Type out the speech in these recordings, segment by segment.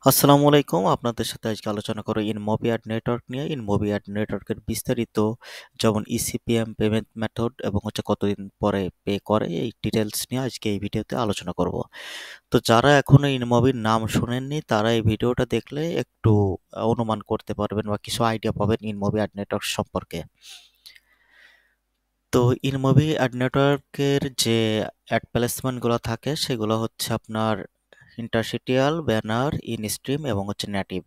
আসসালামু আলাইকুম। আপনাদের সাথে আজকে আলোচনা করব ইনমোবি অ্যাড নেটওয়ার্ক নিয়ে। ইনমোবি অ্যাড নেটওয়ার্কের বিস্তারিত যেমন ইসিপিএম পেমেন্ট মেথড এবং কতদিন পরে পে করে এই ডিটেলস নিয়ে আজকে এই ভিডিওতে আলোচনা করব। তো যারা এখনো ইনমোবির নাম শুনেননি তারা এই ভিডিওটা দেখলে একটু অনুমান করতে পারবেন বা কিছু আইডিয়া পাবেন ইনমোবি অ্যাড নেটওয়ার্ক সম্পর্কে। তো ইনমোবি অ্যাড নেটওয়ার্কের যে অ্যাড প্লেসমেন্টগুলো থাকে সেগুলো হচ্ছে আপনার ইন্টারস্টিশিয়াল, ব্যানার, ইনস্ট্রিম এবং নেটিভ।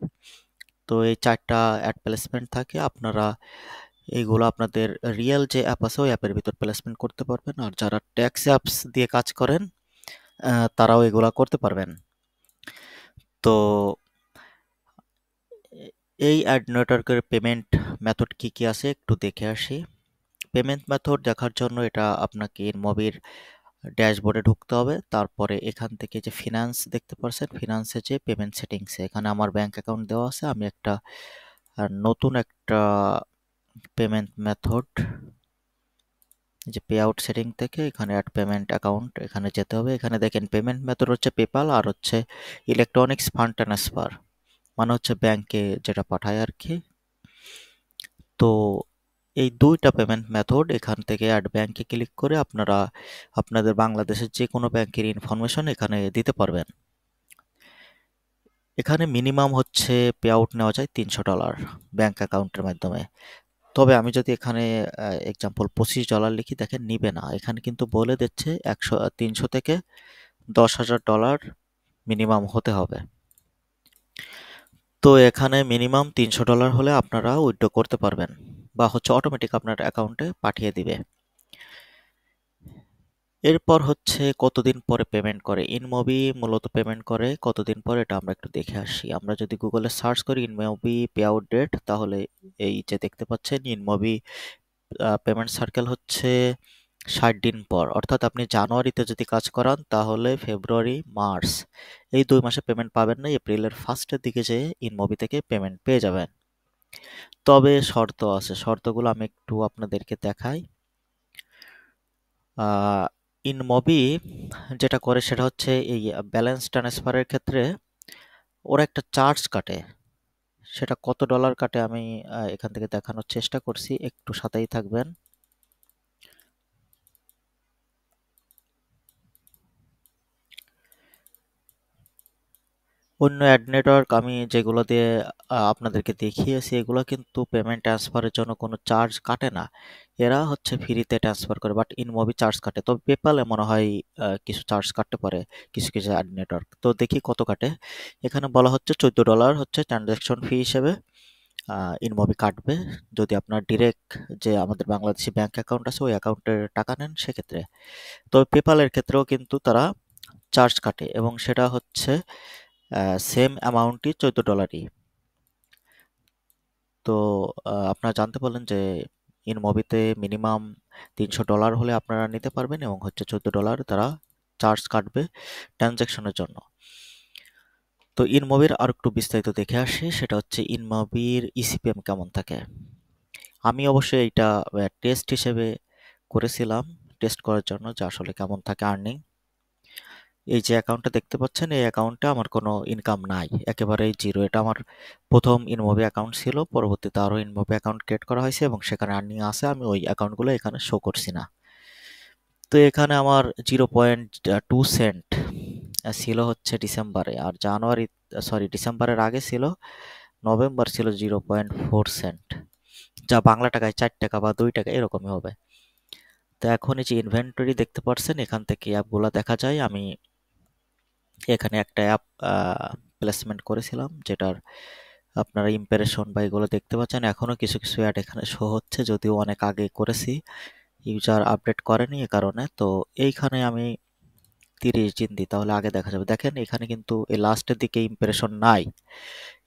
তো এই ৪ টা অ্যাড প্লেসমেন্ট থাকে। আপনারা এইগুলো আপনাদের রিয়েল যে অ্যাপ আছে ওই অ্যাপের ভিতর প্লেসমেন্ট করতে পারবেন। আর যারা ট্যাক্স অ্যাপস দিয়ে কাজ করেন তারাও এগুলা করতে পারবেন। তো এই অ্যাড নেটওয়ার্কের পেমেন্ট মেথড কি কি আছে একটু দেখে আসি। পেমেন্ট মেথড দেখার জন্য এটা আপনাকে ইনমোবির ড্যাশবোর্ডে ঢুকতে হবে। তারপরে এখান থেকে যে ফিনান্স দেখতে পাচ্ছেন, ফিনান্সে যে পেমেন্ট সেটিংসে এখানে আমার ব্যাংক অ্যাকাউন্ট দেওয়া আছে। আমি একটা নতুন একটা পেমেন্ট মেথড যে পে আউট সেটিং থেকে এখানে অ্যাড পেমেন্ট অ্যাকাউন্ট এখানে যেতে হবে। এখানে দেখেন পেমেন্ট মেথড হচ্ছে পেপাল আর হচ্ছে ইলেকট্রনিক্স ফান্ড ট্রান্সফার, মানে হচ্ছে ব্যাংকে যেটা পাঠায় আর কি। তো এই দুইটা পেমেন্ট মেথড এখান থেকে অ্যাড ব্যাংকে ক্লিক করে আপনারা আপনাদের বাংলাদেশের যে কোনো ব্যাংকের ইনফরমেশন এখানে দিতে পারবেন। এখানে মিনিমাম হচ্ছে পে আউট নেওয়া যায় $300 ব্যাংক অ্যাকাউন্টের মাধ্যমে। তবে আমি যদি এখানে এক্সাম্পল $25 লিখি, দেখেন নিবে না। এখানে কিন্তু বলে দিচ্ছে 300 থেকে $10,000 মিনিমাম হতে হবে। তো এখানে মিনিমাম $300 হলে আপনারা উইথড্র করতে পারবেন বা অটোমেটিক আপনার অ্যাকাউন্টে পাঠিয়ে দিবে। এরপর হচ্ছে কতদিন পরে পেমেন্ট করে। ইনমোবি মূলত পেমেন্ট করে কতদিন পরে এটা আমরা একটু দেখে আসি। আমরা যদি গুগলে সার্চ করি ইনমোবি পে আউট ডেট, তাহলে এই যে দেখতে পাচ্ছেন ইনমোবি পেমেন্ট সার্কেল হচ্ছে 60 দিন পর। অর্থাৎ আপনি জানুয়ারিতে যদি কাজ করান তাহলে ফেব্রুয়ারি, মার্চ এই 2 মাসে পেমেন্ট পাবেন না। এপ্রিলের ফার্স্টের দিকে যে ইনমোবি থেকে পেমেন্ট পেয়ে যাবেন। তবে শর্ত আছে, শর্তগুলো আমি একটু আপনাদেরকে দেখাই। ইনমোবি যেটা করে সেটা হচ্ছে এই ব্যালেন্স ট্রান্সফারের ক্ষেত্রে ওরা একটা চার্জ কাটে। সেটা কত ডলার কাটে আমি এখান থেকে দেখানোর চেষ্টা করছি, একটু সাথেই থাকবেন। অন্য অ্যাড নেটওয়ার্ক আমি যেগুলো দিয়ে আপনাদেরকে দেখিয়েছি এগুলো কিন্তু পেমেন্ট ট্রান্সফারের জন্য কোনো চার্জ কাটে না। এরা হচ্ছে ফ্রিতে ট্রান্সফার করে, বাট ইনমোবি চার্জ কাটে। তবে পেপালে মনে হয় কিছু চার্জ কাটতে পারে কিছু কিছু অ্যাড নেটওয়ার্ক। তো দেখি কত কাটে। এখানে বলা হচ্ছে $14 হচ্ছে ট্রানজ্যাকশন ফি হিসেবে ইনমোবি কাটবে যদি আপনার ডিরেক্ট যে আমাদের বাংলাদেশি ব্যাংক অ্যাকাউন্ট আছে ওই অ্যাকাউন্টের টাকা নেন সেক্ষেত্রে। তবে পেপালের ক্ষেত্রেও কিন্তু তারা চার্জ কাটে এবং সেটা হচ্ছে সেম অ্যামাউন্টই $14ই। তো আপনারা জানতে পারলেন যে ইনমোবিতে মিনিমাম $300 হলে আপনারা নিতে পারবেন এবং $14 তারা চার্জ কাটবে ট্রানজ্যাকশনের জন্য। তো ইনমোবির আর একটু বিস্তারিত দেখে আসি, সেটা হচ্ছে ইনমোবির ইসিপিএম কেমন থাকে। আমি অবশ্যই এইটা টেস্ট হিসেবে করেছিলাম, টেস্ট করার জন্য যে আসলে কেমন থাকে আর্নিং। এই যে অ্যাকাউন্টটা দেখতে পাচ্ছেন এই অ্যাকাউন্টে আমার কোনো ইনকাম নাই, একেবারেই জিরো। এটা আমার প্রথম ইনমোবি অ্যাকাউন্ট ছিল, পরবর্তীতে আরও ইনমোবি অ্যাকাউন্ট ক্রিয়েট করা হয়েছে এবং সেখানে আর্নিং আছে। আমি ওই অ্যাকাউন্টগুলো এখানে শো করছি না। তো এখানে আমার 0.2 সেন্ট ছিল হচ্ছে ডিসেম্বরে, আর ডিসেম্বরের আগে ছিল নভেম্বর ছিল 0.4 সেন্ট, যা বাংলা টাকায় 4 টাকা বা 2 টাকা এরকমই হবে। তো এখন এই যে ইনভেন্টরি দেখতে পাচ্ছেন এখান থেকে অ্যাপগুলো দেখা যায়। আমি এখানে একটা অ্যাপ প্লেসমেন্ট করেছিলাম যেটার আপনারা ইমপ্রেশন বা এগুলো দেখতে পাচ্ছেন। এখনো কিছু কিছু অ্যাড এখানে শো হচ্ছে, যদিও অনেক আগে করেছি, ইউজার আপডেট করেনি এ কারণে। তো এইখানে আমি 30 দিন দিই তাহলে আগে দেখা যাবে। দেখেন এখানে কিন্তু এই লাস্টের দিকে ইমপ্রেশন নাই,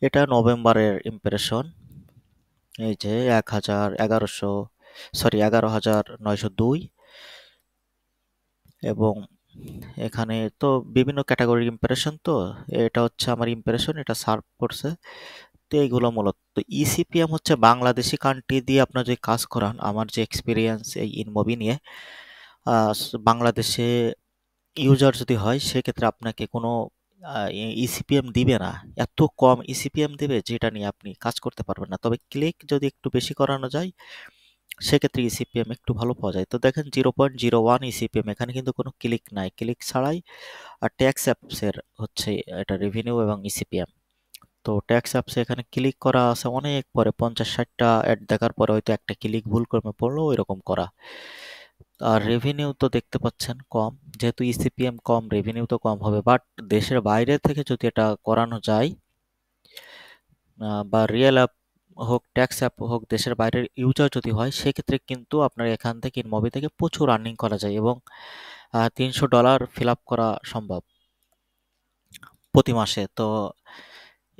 এটা নভেম্বরের ইমপ্রেশন। এই যে 11,902 এবং এখানে তো বিভিন্ন ক্যাটাগরির ইমপ্রেশন। তো এটা হচ্ছে আমার ইমপ্রেশন, এটা সার্ভ করছে। তো এইগুলো মূলত তো ইসিপিএম হচ্ছে বাংলাদেশি কান্ট্রি দিয়ে আপনার যে কাজ করান। আমার যে এক্সপিরিয়েন্স এই ইনমোবি নিয়ে, বাংলাদেশে ইউজার যদি হয় সেক্ষেত্রে আপনাকে কোনো ইসিপিএম দিবে না, এত কম ইসিপিএম দেবে যেটা নিয়ে আপনি কাজ করতে পারবেন না। তবে ক্লিক যদি একটু বেশি করানো যায় সেক্ষেত্রে ইসিপিএম একটু ভালো পাওয়া যায়। তো দেখেন 0.01 ইসিপিএম, এখানে কিন্তু কোনো ক্লিক নাই, ক্লিক ছাড়াই। আর ট্যাক্স অ্যাপসের হচ্ছে এটা রেভিনিউ এবং ইসিপিএম। তো ট্যাক্স অ্যাপসে এখানে ক্লিক করা আছে অনেক পরে, 50-60টা অ্যাড দেখার পরে হয়তো একটা ক্লিক ভুল করে পড়লো, এরকম করা। আর রেভিনিউ তো দেখতে পাচ্ছেন কম, যেহেতু ইসিপিএম কম রেভিনিউ তো কম হবে। বাট দেশের বাইরে থেকে যদি এটা করানো যায়, বা রিয়েল অ্যাপ হোক ট্যাক্স অ্যাপ হোক, দেশের বাইরের ইউজার যদি হয় সেক্ষেত্রে কিন্তু আপনার এখান থেকে ইনমবি থেকে প্রচুর আর্নিং করা যায় এবং $300 ফিল আপ করা সম্ভব প্রতি মাসে। তো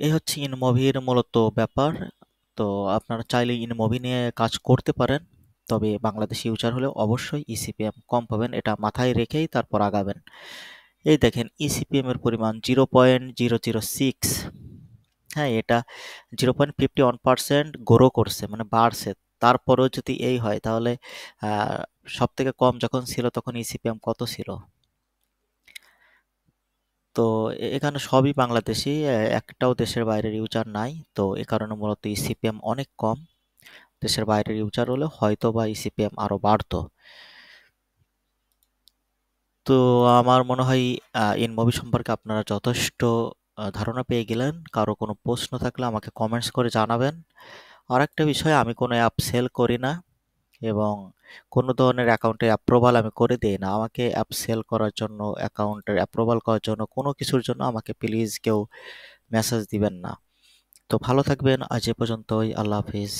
এই হচ্ছে ইনমবির মূলত ব্যাপার। তো আপনারা চাইলে ইনমবি নিয়ে কাজ করতে পারেন, তবে বাংলাদেশি ইউজার হলে অবশ্যই ইসিপিএম কম পাবেন, এটা মাথায় রেখেই তারপর আগাবেন। এই দেখেন ইসিপিএম এর পরিমাণ 0.006। হ্যাঁ, এটা 0.51% গ্রো করছে, মানে বাড়ছে। তারপরেও যদি এই হয় তাহলে সব থেকে কম যখন ছিল তখন ইসিপিএম কত ছিল? তো এখানে সবই বাংলাদেশি, একটাও দেশের বাইরের ইউজার নাই। তো এ কারণে মূলত ইসিপিএম অনেক কম। দেশের বাইরের ইউজার হলে হয়তো বা ইসিপিএম আরো বাড়তো। তো আমার মনে হয় ইনমবি সম্পর্কে আপনারা যথেষ্ট ধারণা পেয়ে গেলেন। কারো কোনো প্রশ্ন থাকলে আমাকে কমেন্টস করে জানাবেন। আর একটা বিষয়, আমি কোনো অ্যাপ সেল করি না এবং কোনো ধরনের অ্যাকাউন্টের অ্যাপ্রুভাল আমি করে দিই না। আমাকে অ্যাপ সেল করার জন্য, অ্যাকাউন্টের অ্যাপ্রুভাল করার জন্য, কোনো কিছুর জন্য আমাকে প্লিজ কেউ মেসেজ দিবেন না। তো ভালো থাকবেন, আজ এ পর্যন্তই। আল্লাহ হাফিজ।